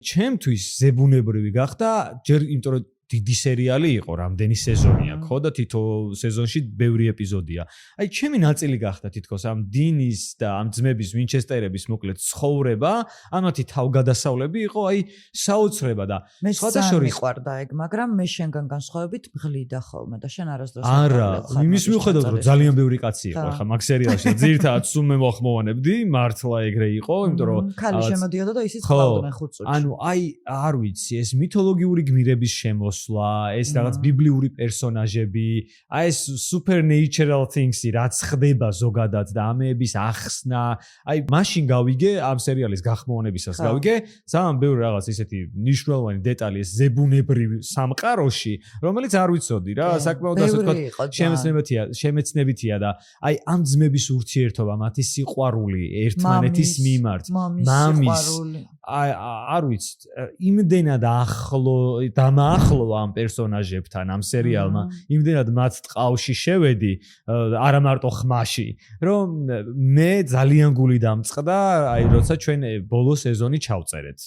ჩემთვის ზებუნებრივი გახდა ჯერ იმიტომ რომ დიდი სერიალი იყო, რამდენი სეზონია ხო და თითო სეზონში ბევრი ეპიზოდია. აი ჩემი ნაწილი გახდა თითქოს ამ დინის და ამ ძმების ვინჩესტერების მოკლედ ცხოვრება, ამათი თავგადასავლები იყო აი საოცრება და სხვადასხვა მიყვარდა ეგ, მაგრამ მე შენგან განსხვავებით მღლიდა ხოლმე და შენ არასდროს არა, იმის მიუხედავად რომ ძალიან ბევრი კაცი იყო ახლა მაგ სერიალში, ძირითადად სულ მე მოახმოვანებდი, მართლა ეგრე იყო, იმიტომ რომ ქალი შემოდიოდა და ისიც ყავდნენ ხუცუჩი. ანუ აი არ ვიცი, ეს მითოლოგიური გმირების ეს რაღაც ბიბლიური პერსონაჟები, აი ეს supernatural things-ი რაც ხდება ზოგადად და ამეების ახსნა, აი მაშინ გავიგე ამ სერიალის გახმოვანებისას გავიგე, ძალიან ბევრი რაღაც ისეთი მნიშვნელოვანი დეტალი ეს ზებუნებრივი სამყაროში, რომელიც არ ვიცოდი რა, საკმაოდ ასე ვთქვათ, შემეცნებითია და აი ამ ძმების ურთიერთობა, მათი სიყვარული ერთმანეთის მიმართ, მამის არ ვიცი, იმდენად დამაახლოვა ამ პერსონაჟებთან ამ სერიალმა, იმდენად მათ ტყავში შევედი, არა მარტო ხმაში, რომ მე ძალიან გული დამწყდა, აი როცა ჩვენ ბოლო სეზონი ჩავწერეთ.